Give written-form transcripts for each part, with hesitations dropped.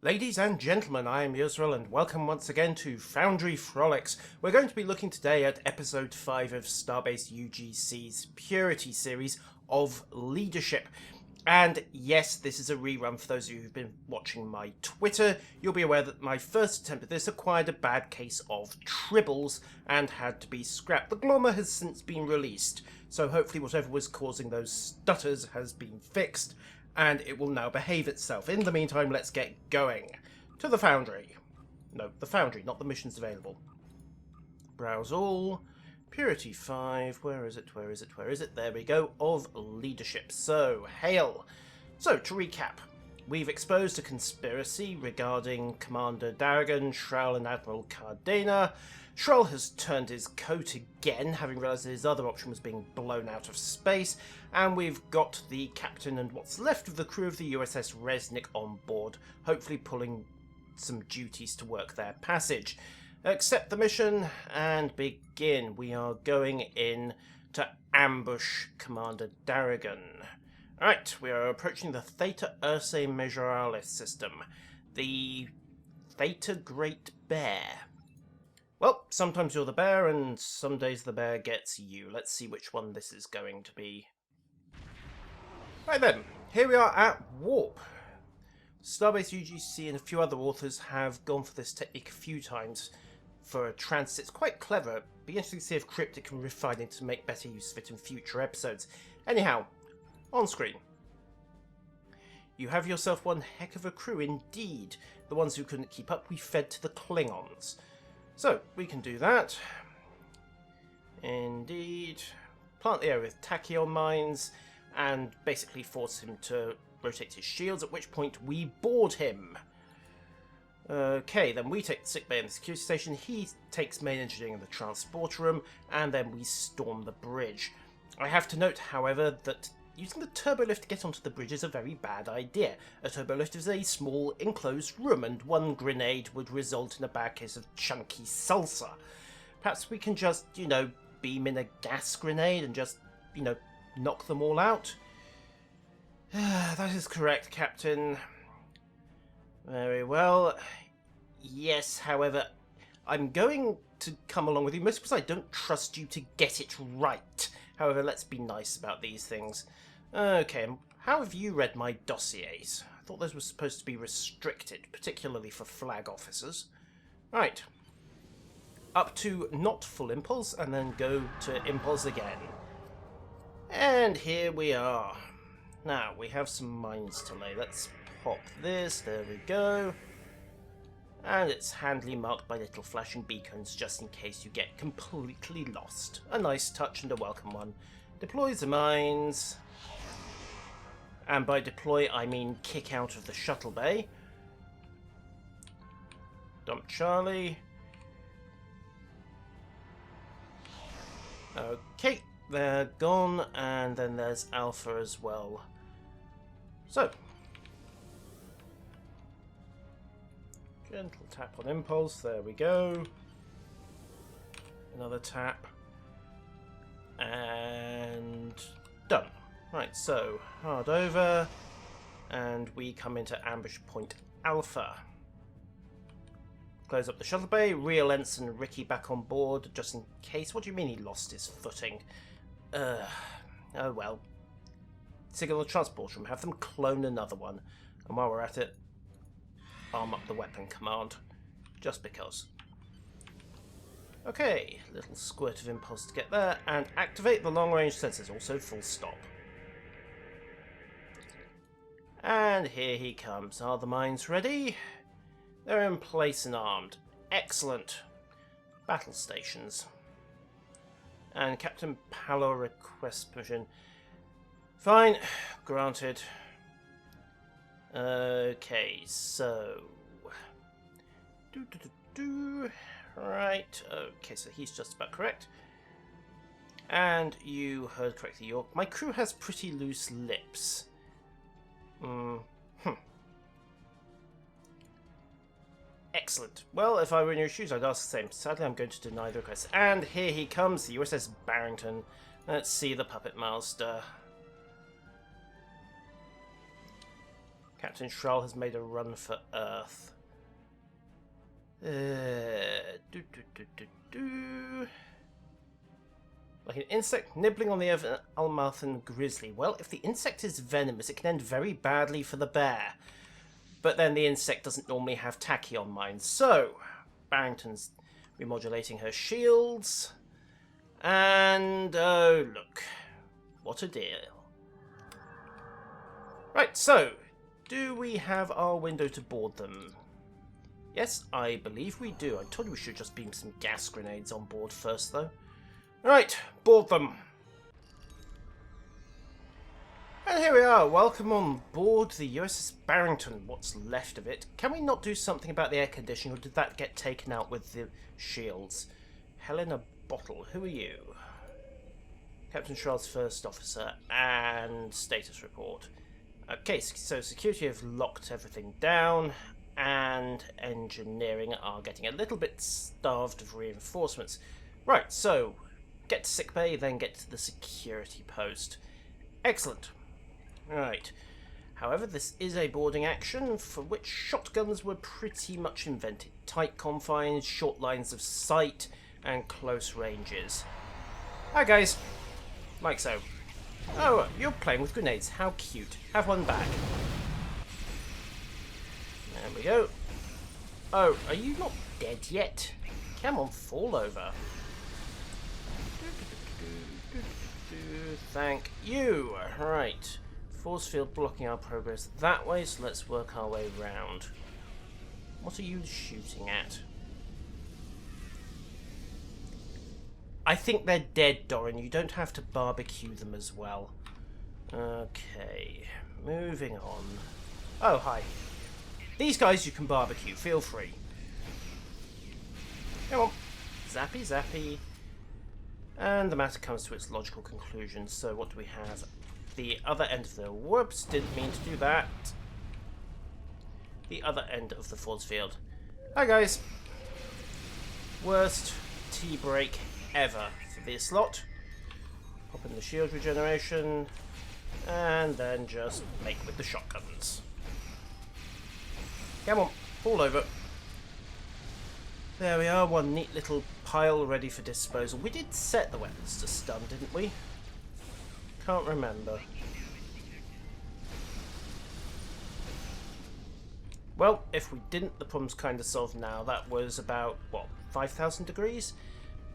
Ladies and gentlemen, I am Yusril and welcome once again to Foundry Frolics. We're going to be looking today at episode 5 of Starbase UGC's Purity series of Leadership. And yes, this is a rerun for those of you who've been watching my Twitter. You'll be aware that my first attempt at this acquired a bad case of tribbles and had to be scrapped. The Glommer has since been released, so hopefully whatever was causing those stutters has been fixed, and it will now behave itself. In the meantime, let's get going. To the Foundry. No, the Foundry, not the missions available. Browse all. Purity 5. Where is it? Where is it? Where is it? There we go. Of Leadership. So, hail. So, to recap. We've exposed a conspiracy regarding Commander Darrigan, Shrall and Admiral Cardena. Shrall has turned his coat again, having realised that his other option was being blown out of space, and we've got the captain and what's left of the crew of the USS Resnick on board, hopefully pulling some duties to work their passage. Accept the mission and begin. We are going in to ambush Commander Darrigan. Right, we are approaching the Theta Ursae Majoralis system, the Theta Great Bear. Well, sometimes you're the bear, and some days the bear gets you. Let's see which one this is going to be. Right then, here we are at Warp. Starbase UGC and a few other authors have gone for this technique a few times for a transit. It's quite clever. It'd be interesting to see if Cryptic can refine it to make better use of it in future episodes. Anyhow, on screen. You have yourself one heck of a crew indeed. The ones who couldn't keep up we fed to the Klingons. So, we can do that. Indeed. Plant the air with tachyon mines and basically force him to rotate his shields, at which point we board him. Okay, then we take the sickbay and the security station, he takes main engineering in the transporter room, and then we storm the bridge. I have to note, however, that using the turbolift to get onto the bridge is a very bad idea. A turbolift is a small, enclosed room, and one grenade would result in a bad case of chunky salsa. Perhaps we can just, beam in a gas grenade and just, knock them all out? That is correct, Captain. Very well. Yes, however, I'm going to come along with you, mostly because I don't trust you to get it right. However, let's be nice about these things. Okay, how have you read my dossiers? I thought those were supposed to be restricted, particularly for flag officers. Right. Up to not full impulse, and then go to impulse again. And here we are. Now, we have some mines to lay. Let's pop this. There we go. And it's handily marked by little flashing beacons, just in case you get completely lost. A nice touch and a welcome one. Deploy the mines. And by deploy, I mean kick out of the shuttle bay. Dump Charlie. Okay, they're gone, and then there's Alpha as well. So, gentle tap on impulse, there we go. Another tap. And done. Right, so, hard over, and we come into ambush point Alpha. Close up the shuttle bay, reel Ensign Ricky back on board, just in case. What do you mean he lost his footing? Oh well. Signal the transport room, have them clone another one. And while we're at it, arm up the weapon command. Just because. Okay, little squirt of impulse to get there, and activate the long-range sensors, also full stop. And here he comes. Are the mines ready? They're in place and armed. Excellent. Battle stations. And Captain Palo requests permission. Fine. Granted. Okay, so... Right. Okay, so he's just about correct. And you heard correctly. My crew has pretty loose lips. Excellent. Well, if I were in your shoes, I'd ask the same. Sadly, I'm going to deny the request. And here he comes, the USS Barrington. Let's see the Puppet Master. Captain Shrull has made a run for Earth. Like an insect nibbling on the Almathan grizzly. Well, if the insect is venomous, it can end very badly for the bear. But then the insect doesn't normally have tachyon mines. So, Barrington's remodulating her shields. And, oh, look. What a deal. Right, so, do we have our window to board them? Yes, I believe we do. I told you we should just beam some gas grenades on board first, though. Right, board them. And here we are. Welcome on board the USS Barrington. What's left of it. Can we not do something about the air conditioning, or did that get taken out with the shields? Helena Bottle, who are you? Captain Shrull's first officer, and status report. Okay, so security have locked everything down, and engineering are getting a little bit starved of reinforcements. Right, so get to sickbay, then get to the security post. Excellent. Right. However, this is a boarding action for which shotguns were pretty much invented. Tight confines, short lines of sight, and close ranges. Hi guys. Like so. Oh, you're playing with grenades. How cute. Have one back. There we go. Oh, are you not dead yet? Come on, fall over. Thank you. Right. Force field blocking our progress that way, so let's work our way round. What are you shooting at? I think they're dead, Doran. You don't have to barbecue them as well. Okay. Moving on. Oh, hi. These guys you can barbecue. Feel free. Come on. Zappy, zappy. And the matter comes to its logical conclusion. So what do we have? The other end of the... Whoops, didn't mean to do that. The other end of the force field. Hi, guys. Worst tea break ever for this lot. Pop in the shield regeneration. And then just make with the shotguns. Come on, fall over. There we are, one neat little pile ready for disposal. We did set the weapons to stun, didn't we? Can't remember. Well, if we didn't, the problem's kind of solved now. That was about, what, 5,000 degrees?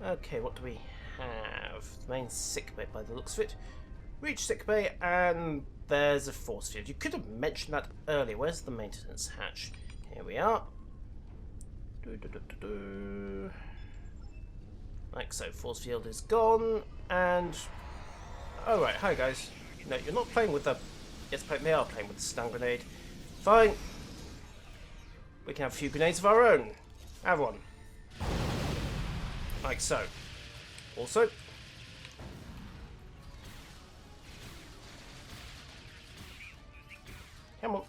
Okay, what do we have? The main sickbay by the looks of it. Reach sickbay, and there's a force field. You could have mentioned that earlier. Where's the maintenance hatch? Here we are. Like so, force field is gone, and... Oh, right, hi guys. No, you're not playing with the... Yes, they are playing with the stun grenade. Fine. We can have a few grenades of our own. Have one. Like so. Also... Come on.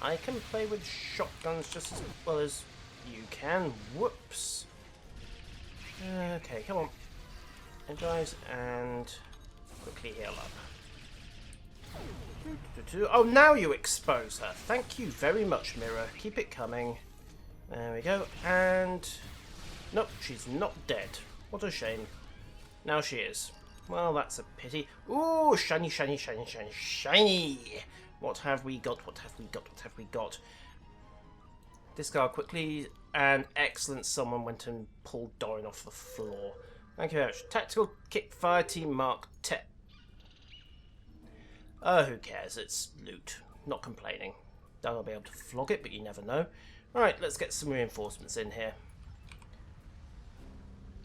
I can play with shotguns just as well as you can. Whoops. Okay, come on. Energize and quickly heal up. Oh, now you expose her. Thank you very much, Mirror. Keep it coming. There we go. And... Nope, she's not dead. What a shame. Now she is. Well, that's a pity. Ooh, shiny, shiny, shiny, shiny, shiny! What have we got? What have we got? What have we got? Discard quickly. And excellent, someone went and pulled Doran off the floor. Thank you very much. Tactical kick fire team mark 10. Oh, who cares? It's loot. Not complaining. Doubt I'll be able to flog it, but you never know. Alright, let's get some reinforcements in here.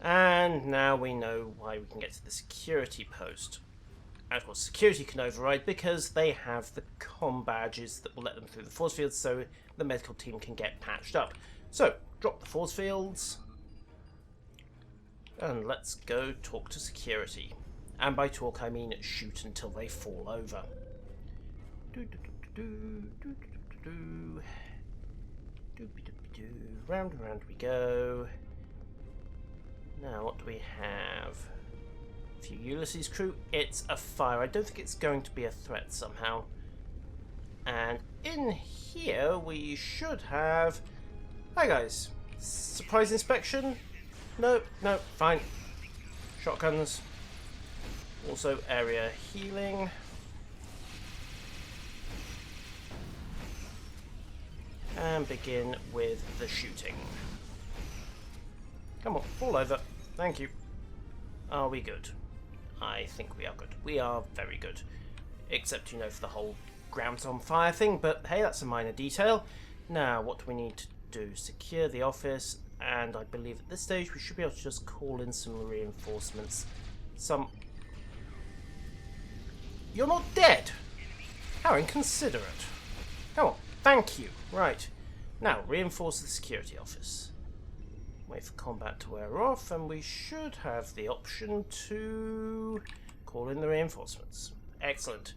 And now we know why we can get to the security post. And of course, security can override because they have the comm badges that will let them through the force fields, so the medical team can get patched up. So, drop the force fields. And let's go talk to security. And by talk, I mean shoot until they fall over. Round and round we go. Now, what do we have? A few Ulysses crew. It's a fire. I don't think it's going to be a threat somehow. And in here we should have... Hi guys. Surprise inspection? No, no, fine. Shotguns. Also area healing. And begin with the shooting. Come on, fall over. Thank you. Are we good? I think we are good. We are very good. Except, you know, for the whole ground's on fire thing, but hey, that's a minor detail. Now, what do we need to do? Secure the office, and I believe at this stage we should be able to just call in some reinforcements. You're not dead! How inconsiderate. Come on, thank you. Right. Now, reinforce the security office. Wait for combat to wear off, and we should have the option to call in the reinforcements. Excellent.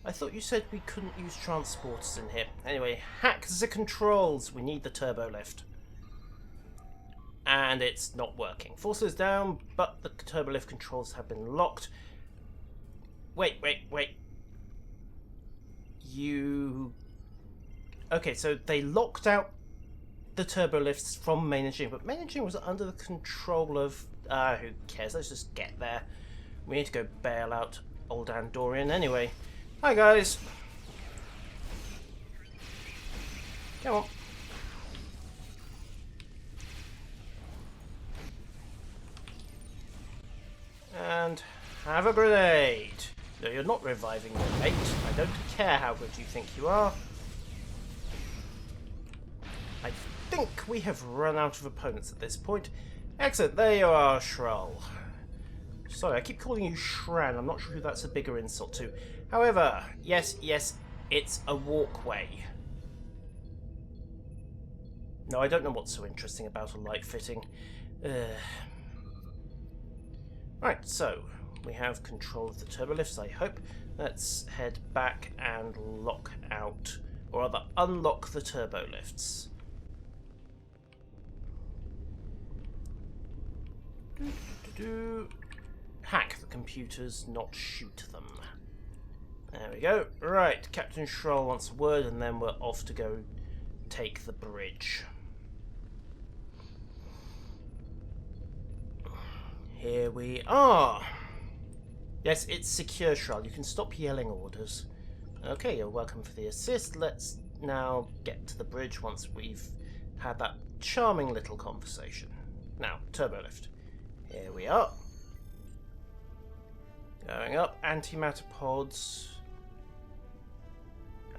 I thought you said we couldn't use transporters in here. Anyway, hack the controls. We need the turbo lift. And it's not working. Forces down, but the turbo lift controls have been locked. Wait. Okay, so they locked out the turbo lifts from main engineering, but main engineering was under the control of... who cares? Let's just get there. We need to go bail out old Andorian anyway. Hi guys. Come on. And have a grenade. No, you're not reviving your mate. I don't care how good you think you are. I think we have run out of opponents at this point. Excellent, there you are, Shrull. Sorry, I keep calling you Shran. I'm not sure who that's a bigger insult to. However, yes, it's a walkway. No, I don't know what's so interesting about a light fitting. Right, so we have control of the turbo lifts, I hope. Let's head back and lock out, or rather unlock the turbo lifts. Hack the computers, not shoot them. There we go. Right, Captain Shrull wants a word, and then we're off to go take the bridge. Here we are. Yes, it's secure, Shrull. You can stop yelling orders. Okay, you're welcome for the assist. Let's now get to the bridge once we've had that charming little conversation. Now, turbo lift. Here we are. Going up, antimatter pods.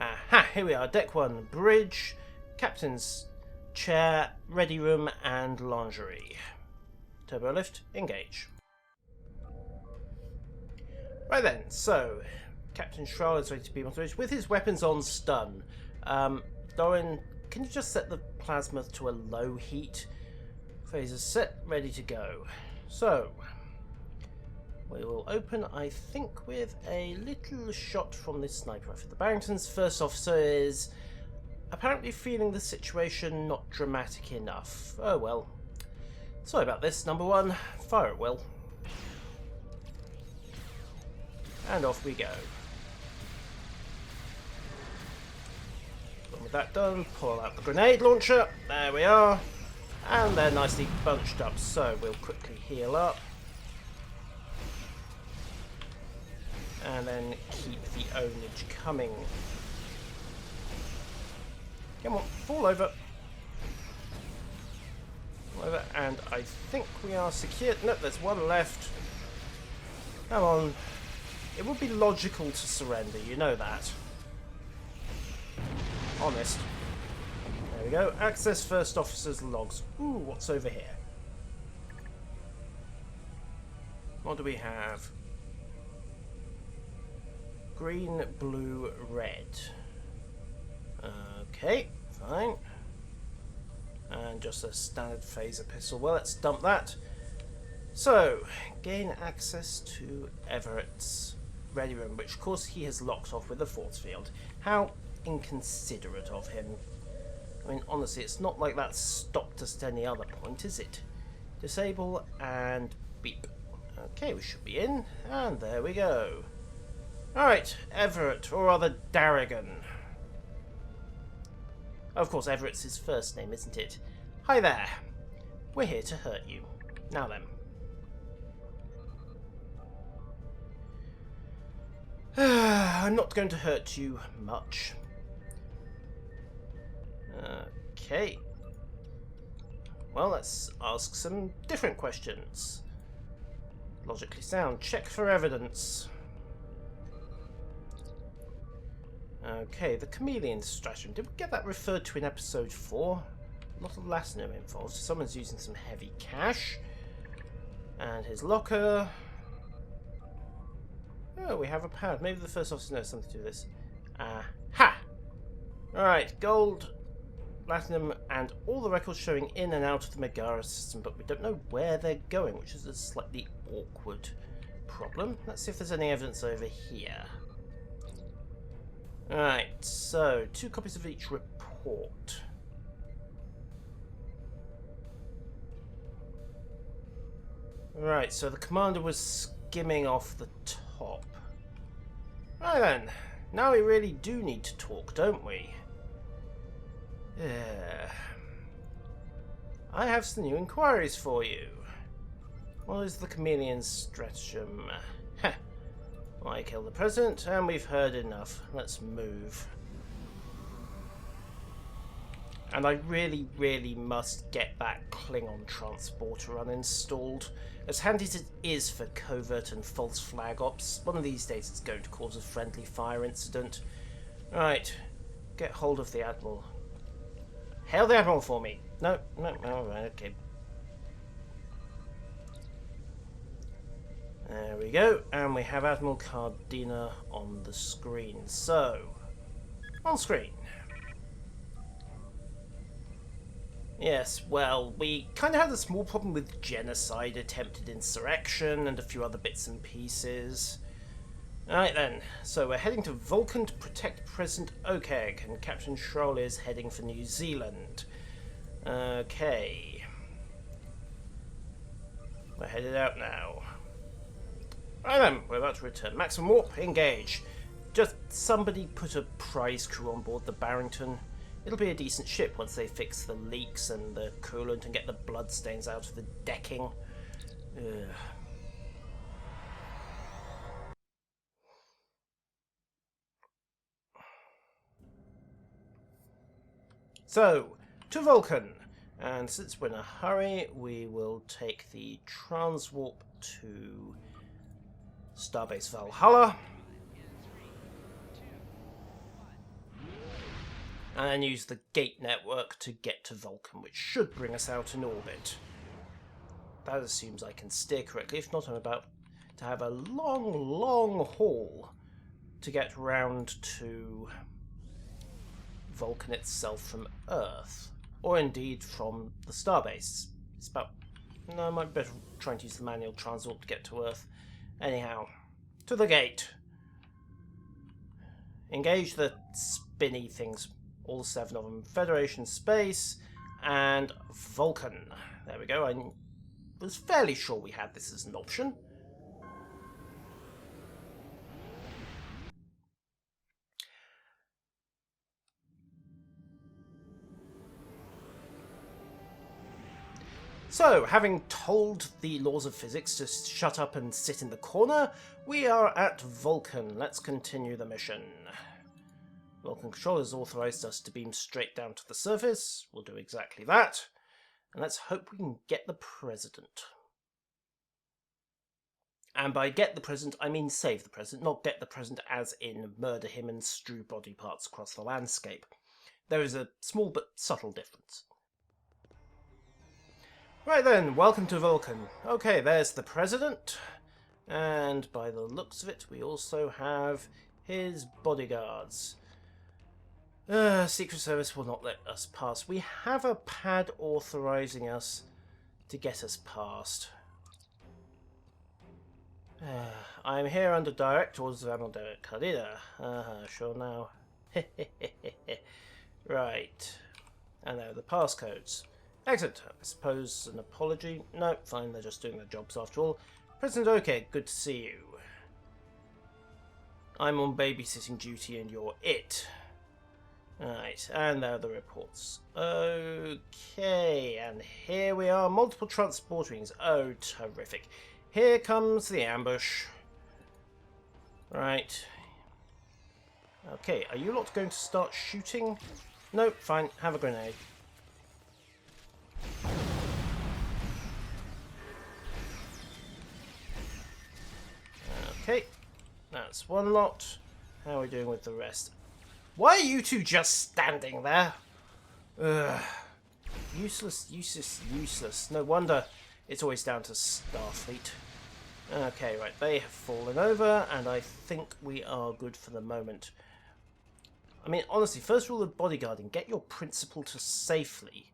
Aha, here we are, deck 1, bridge, captain's chair, ready room, and lingerie. Turbo lift, engage. Right then, so, Captain Shrull is ready to beam on the bridge with his weapons on stun. Doran, can you just set the plasma to a low heat? Phaser set, ready to go. So, we will open, I think, with a little shot from this sniper rifle. The Barrington's first officer is apparently feeling the situation not dramatic enough. Oh well. Sorry about this, number 1. Fire at will. And off we go. With that done, pull out the grenade launcher. There we are. And they're nicely bunched up, so we'll quickly heal up. And then keep the ownage coming. Come on, fall over. Fall over, and I think we are secured. No, there's one left. Come on. It would be logical to surrender, you know that. Honest. There we go. Access first officer's logs. Ooh, what's over here? What do we have? Green, blue, red. Okay, fine. And just a standard phaser pistol. Well, let's dump that. So, gain access to Everett's ready room, which of course he has locked off with a force field. How inconsiderate of him. I mean, honestly, it's not like that stopped us at any other point, is it? Disable and beep. Okay, we should be in, and there we go. Alright, Everett, or rather Darrigan. Of course, Everett's his first name, isn't it? Hi there. We're here to hurt you. Now then. I'm not going to hurt you much. Okay. Well, let's ask some different questions. Logically sound. Check for evidence. Okay, the chameleon stratagem. Did we get that referred to in episode 4? A lot of last name involved. Someone's using some heavy cash. And his locker. Oh, we have a pad. Maybe the first officer knows something to do with this. Ha! Alright, gold, platinum, and all the records showing in and out of the Megara system, but we don't know where they're going, which is a slightly awkward problem. Let's see if there's any evidence over here. Alright, so 2 copies of each report. Right, so the commander was skimming off the top. Right then, now we really do need to talk, don't we? I have some new inquiries for you. What is the chameleon stratagem? Why kill the president? And we've heard enough. Let's move. And I really, really must get that Klingon transporter uninstalled. As handy as it is for covert and false flag ops, one of these days it's going to cause a friendly fire incident. Right, get hold of the Admiral. Hail the Admiral for me. No, alright, okay. There we go, and we have Admiral Cardina on the screen. So, on screen. Yes, well, we kind of had a small problem with genocide, attempted insurrection, and a few other bits and pieces. Alright then, so we're heading to Vulcan to protect President Okeg, and Captain Schroll is heading for New Zealand. Okay. We're headed out now. Right then, we're about to return. Maximum warp, engage. Just somebody put a prize crew on board the Barrington. It'll be a decent ship once they fix the leaks and the coolant and get the bloodstains out of the decking. Ugh. So, to Vulcan. And since we're in a hurry, we will take the transwarp to Starbase Valhalla. And then use the gate network to get to Vulcan, which should bring us out in orbit. That assumes I can steer correctly. If not, I'm about to have a long, long haul to get round to Vulcan itself from Earth. Or indeed from the Starbase. It's about... No, I might be better trying to use the manual transwarp to get to Earth. Anyhow, to the gate. Engage the spinny things. All 7 of them. Federation Space and Vulcan. There we go. I was fairly sure we had this as an option. So, having told the laws of physics to shut up and sit in the corner, we are at Vulcan. Let's continue the mission. Vulcan Control has authorized us to beam straight down to the surface. We'll do exactly that. And let's hope we can get the President. And by get the President, I mean save the President, not get the President as in murder him and strew body parts across the landscape. There is a small but subtle difference. Right then, welcome to Vulcan. Okay, there's the President. And by the looks of it, we also have his bodyguards. Secret Service will not let us pass. We have a pad authorizing us to get us past. I'm here under direct orders of Admiral Derek Cardina. Sure now. Right. And there are the passcodes. Excellent. I suppose an apology? No, fine, they're just doing their jobs after all. President Okeg, good to see you. I'm on babysitting duty and you're it. Alright, and there are the reports. Okay, and here we are. Multiple transport rings. Oh, terrific. Here comes the ambush. Right. Okay, are you lot going to start shooting? Nope, fine. Have a grenade. Okay, that's one lot. How are we doing with the rest? Why are you two just standing there? Ugh. Useless, useless, useless. No wonder it's always down to Starfleet. Okay, right, they have fallen over, and I think we are good for the moment. I mean, honestly, first rule of bodyguarding, get your principal to safely.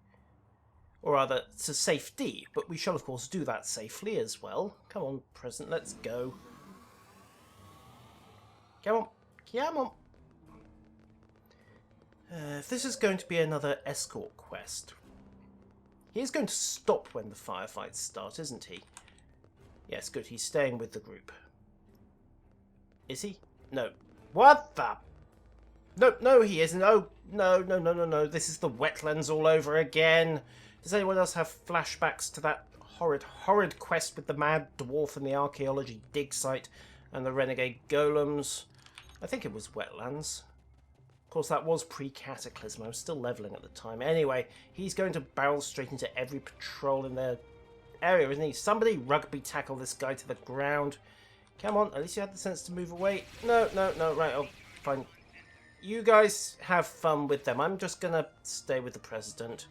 Or rather, to safety, but we shall of course do that safely as well. Come on, President, let's go. Come on, come on. If this is going to be another escort quest, he's going to stop when the firefights start, isn't he? Yes, good, he's staying with the group. Is he? No. What the? No, no, he isn't. Oh, no, no, no, no, no. This is the wetlands all over again. Does anyone else have flashbacks to that horrid, horrid quest with the mad dwarf and the archaeology dig site and the renegade golems? I think it was wetlands. Of course, that was pre-Cataclysm. I was still leveling at the time. Anyway, he's going to barrel straight into every patrol in their area, isn't he? Somebody rugby tackle this guy to the ground. Come on, at least you had the sense to move away. No, no, no, right, oh, fine. You guys have fun with them. I'm just going to stay with the President.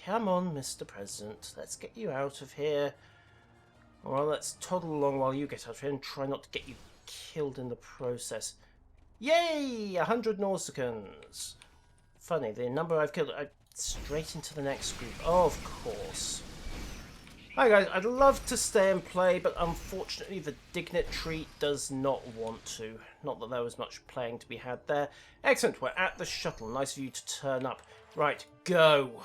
Come on, Mr. President. Let's get you out of here. Well, let's toddle along while you get out of here and try not to get you killed in the process. Yay! 100 Nausicaans. Funny, the number I've killed... straight into the next group. Oh, of course. Hi guys, I'd love to stay and play, but unfortunately the dignitary does not want to. Not that there was much playing to be had there. Excellent, we're at the shuttle. Nice of you to turn up. Right, go.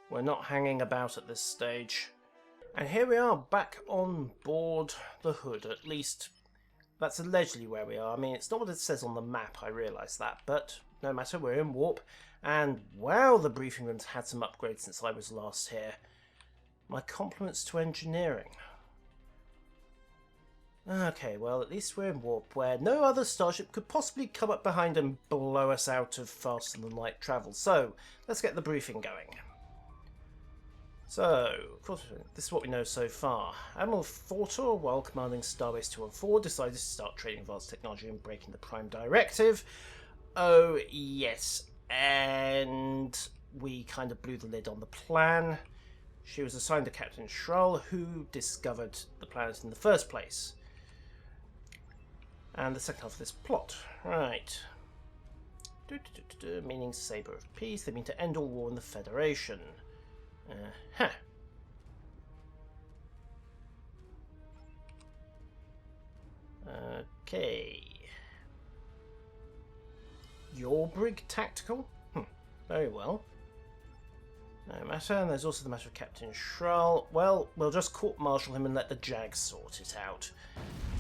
We're not hanging about at this stage. And here we are, back on board the Hood. At least, that's allegedly where we are. I mean, it's not what it says on the map, I realise that. But no matter, we're in warp. And wow, the briefing room's had some upgrades since I was last here. My compliments to engineering. Okay, well, at least we're in warp, where no other starship could possibly come up behind and blow us out of faster-than-light travel. So, let's get the briefing going. So, of course, this is what we know so far. Admiral Fortor, while commanding Starbase 214, decided to start trading advanced technology and breaking the Prime Directive. Oh, yes, and we kind of blew the lid on the plan. She was assigned to Captain Schrull, who discovered the planet in the first place. And the second half of this plot. Right. Meaning Saber of Peace. They mean to end all war in the Federation. Okay. Your brig tactical? Very well. No matter, and there's also the matter of Captain Schrull. Well, we'll just court-martial him and let the Jag sort it out.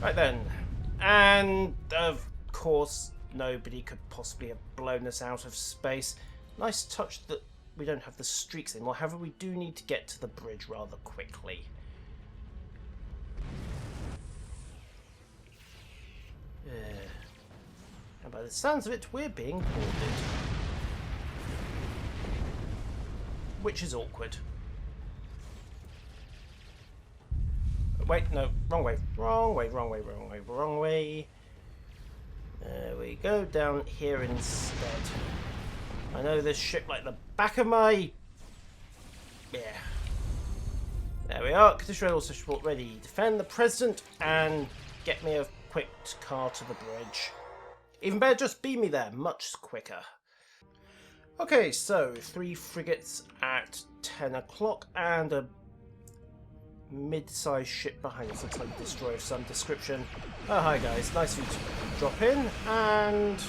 Right then. And, of course, nobody could possibly have blown us out of space. Nice touch that we don't have the streaks anymore. However, we do need to get to the bridge rather quickly. And by the sounds of it, we're being boarded. Which is awkward. Wait, no, wrong way, wrong way, wrong way, wrong way, wrong way. There we go, down here instead. I know this ship like the back of my... Yeah. There we are. Condition also support ready. Defend the President and get me a quick car to the bridge. Even better, just beam me there. Much quicker. Okay, so 3 frigates at 10 o'clock and a mid-sized ship behind us. Looks like a destroyer of some description. Oh, hi guys. Nice of you to drop in and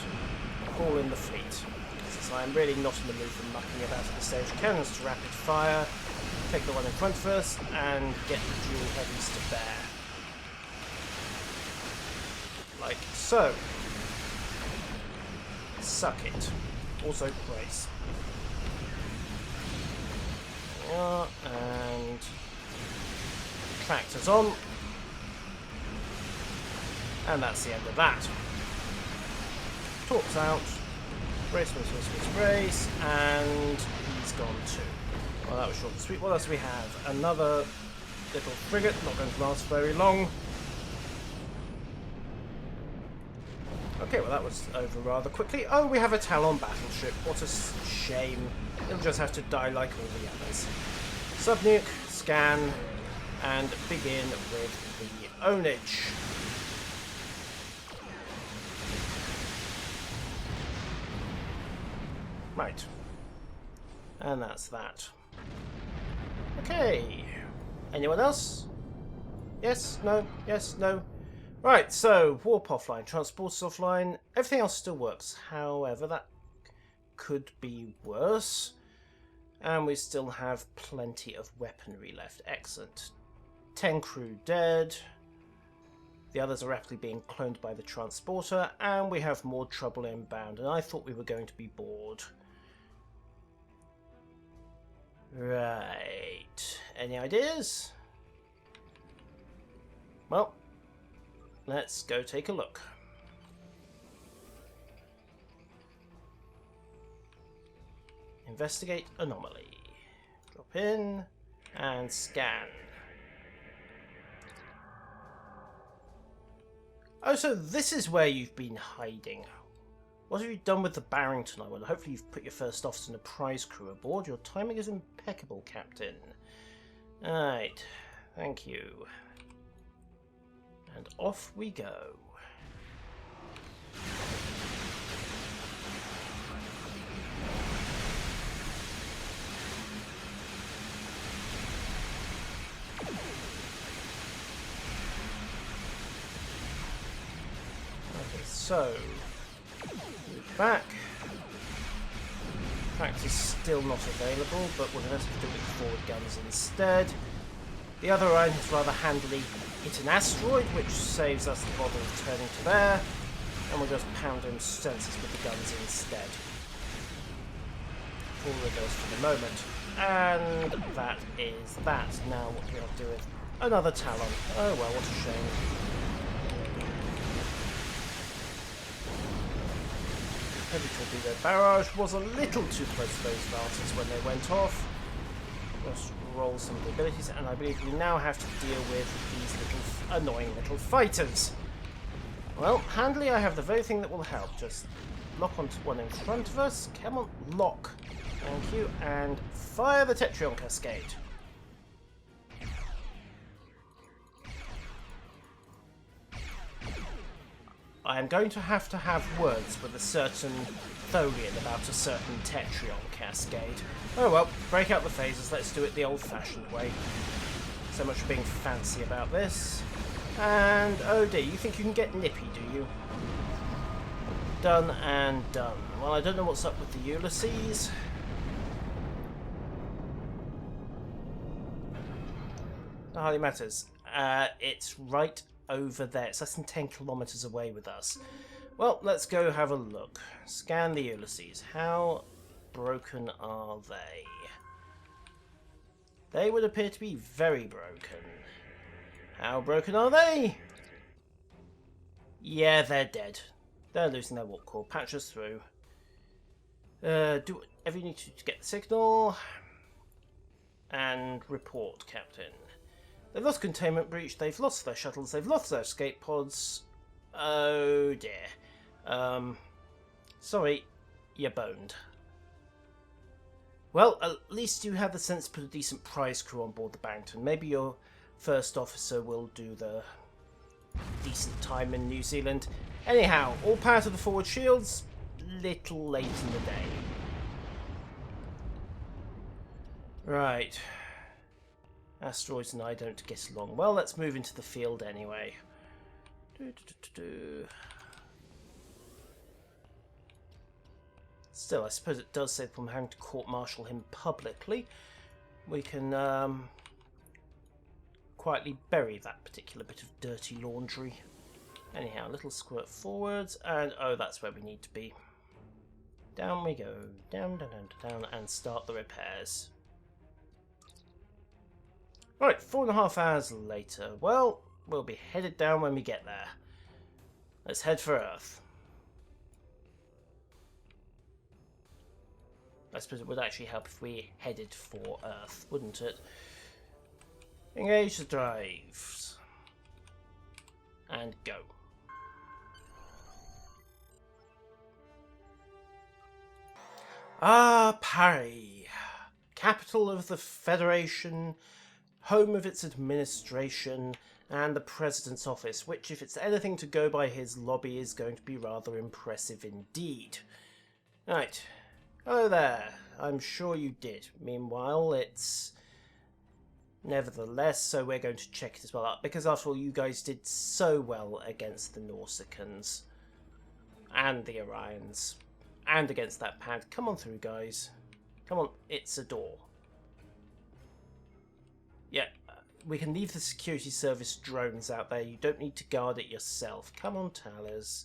call in the fleet. Since I'm really not in the mood for mucking about at this stage. Cannons to rapid fire. Take the one in front of us and get the dual heavies to bear. like so. Suck it. Also brace. Yeah, and tractors on. And that's the end of that. Torps out. Brace, brace, brace, brace, brace. And he's gone too. Well, that was short and sweet. What else do we have? Another little frigate. Not going to last very long. Okay, well that was over rather quickly. Oh, we have a Talon battleship. What a shame. It'll just have to die like all the others. Subnuke, scan, and begin with the ownage. Right. And that's that. Okay. Anyone else? Yes? No? Yes? No? Right, so warp offline, transporters offline, everything else still works. However, that could be worse. And we still have plenty of weaponry left. Excellent. 10 crew dead. The others are rapidly being cloned by the transporter, and we have more trouble inbound. And I thought we were going to be bored. Right. Any ideas? Well, let's go take a look. Investigate anomaly. Drop in and scan. Oh, so this is where you've been hiding. What have you done with the Barrington, I wonder? Hopefully you've put your first officer and a prize crew aboard. Your timing is impeccable, Captain. Alright, thank you. And off we go. Okay, so back. Tract is still not available, but we're going to have to do it with forward guns instead. The other Orion has rather handily hit an asteroid, which saves us the bother of turning to there, and we'll just pound in sensors with the guns instead. Forward goes for the moment. And that is that. Now what do we have to do with another Talon? Oh well, what a shame. Heavy torpedo barrage was a little too close to those Vartas when they went off. Let's roll some of the abilities, and I believe we now have to deal with these little annoying little fighters. Well, handily I have the very thing that will help. Just lock onto one in front of us. Come on, lock. Thank you, and fire the Tetrion Cascade. I am going to have words with a certain Tholian about a certain Tetrion Cascade. Oh well, break out the phasers, let's do it the old-fashioned way. So much for being fancy about this. And, oh dear, you think you can get nippy, do you? Done and done. Well, I don't know what's up with the Ulysses. That hardly matters. It's right over there. It's less than 10 kilometers away with us. Well, let's go have a look. Scan the Ulysses. How broken are they? They would appear to be very broken. How broken are they? Yeah, they're dead. They're losing their warp core. Patch us through. Do whatever you need to get the signal. And report, Captain. They've lost containment breach, they've lost their shuttles, they've lost their escape pods. Oh dear. Sorry, you're boned. Well, at least you have the sense to put a decent prize crew on board the Barrington. Maybe your first officer will do the decent time in New Zealand. Anyhow, all power to the forward shields. Little late in the day. Right. Asteroids and I don't get along well. Let's move into the field anyway. Still, I suppose it does save from having to court-martial him publicly. We can quietly bury that particular bit of dirty laundry. Anyhow, a little squirt forwards, and oh, that's where we need to be. Down we go, down, down, down, down, and start the repairs. Right, 4.5 hours later. Well, we'll be headed down when we get there. Let's head for Earth. I suppose it would actually help if we headed for Earth, wouldn't it? Engage the drives. And go. Ah, Paris. Capital of the Federation, home of its administration, and the President's office, which, if it's anything to go by his lobby, is going to be rather impressive indeed. Right. Hello there. I'm sure you did. Meanwhile, it's nevertheless, so we're going to check it as well up, because after all, you guys did so well against the Norsicans and the Orions and against that pad. Come on through, guys. Come on, it's a door. Yeah, we can leave the security service drones out there. You don't need to guard it yourself. Come on, Talers.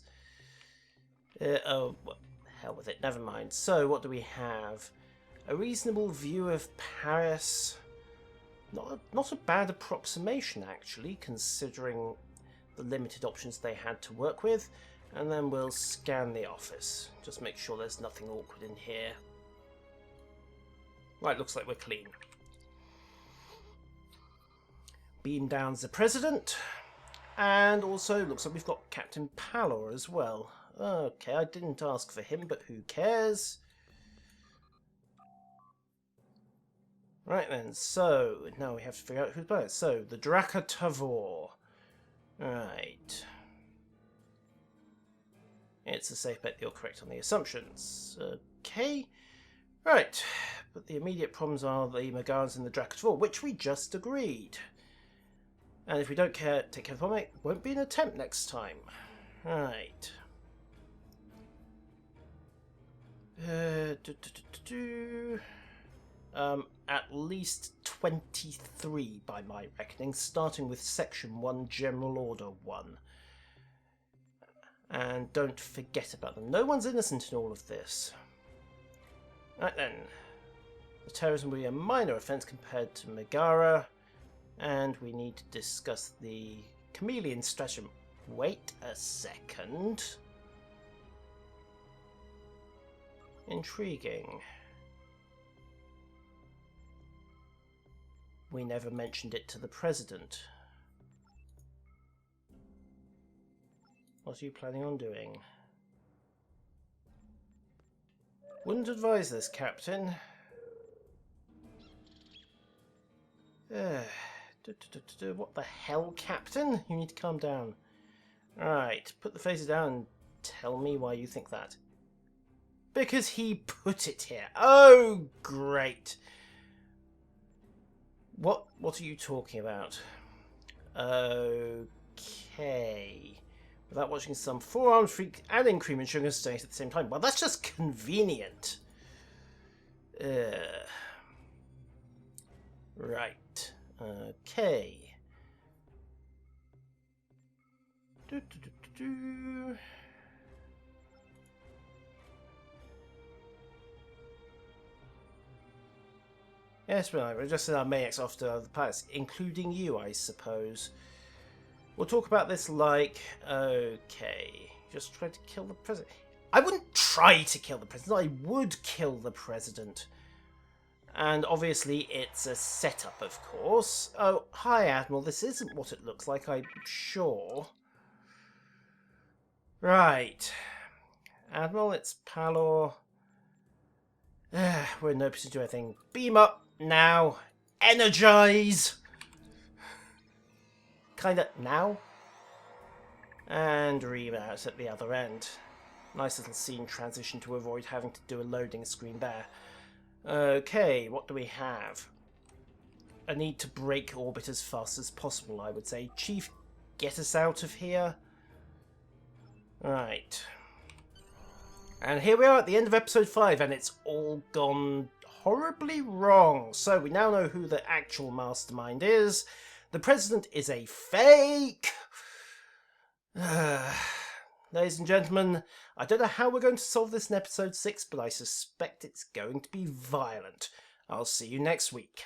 Oh, well, hell with it. Never mind. So, what do we have? A reasonable view of Paris. Not a bad approximation, actually, considering the limited options they had to work with. And then we'll scan the office. Just make sure there's nothing awkward in here. Right, looks like we're clean. Beam down the President. And also, looks like we've got Captain Palor as well. Okay, I didn't ask for him, but who cares? Right then, so, now we have to figure out who's better. So, the Draka Tavor. Right. It's a safe bet you're correct on the assumptions. Okay. Right. But the immediate problems are the Megans and the Draka Tavor, which we just agreed. And if we don't take care of them, it won't be an attempt next time. Right. At least 23 by my reckoning, starting with Section 1, General Order 1. And don't forget about them. No one's innocent in all of this. Right then. The terrorism will be a minor offence compared to Megara. And we need to discuss the chameleon stratagem. Wait a second. Intriguing. We never mentioned it to the President. What are you planning on doing? Wouldn't advise this, Captain. What the hell, Captain? You need to calm down. Right, put the phaser down and tell me why you think that. Because he put it here. Oh, great. What are you talking about? Okay. Without watching some forearms freak and increment sugar staying at the same time. Well, that's just convenient. Right. Okay. Yes, well, we're just in our maniacs after the planets, including you, I suppose. We'll talk about this like, okay, just try to kill the president. I wouldn't try to kill the president, I would kill the president. And obviously it's a setup, of course. Oh, hi, Admiral, this isn't what it looks like, I'm sure. Right. Admiral, it's Palor. We're in no position to do anything. Beam up now. Energize! Kinda now. And remote at the other end. Nice little scene transition to avoid having to do a loading screen there. Okay, what do we have? A need to break orbit as fast as possible, I would say. Chief, get us out of here. Right. And here we are at the end of episode 5, and it's all gone horribly wrong. So we now know who the actual mastermind is. The president is a fake. Ladies and gentlemen, I don't know how we're going to solve this in episode 6, but I suspect it's going to be violent. I'll see you next week.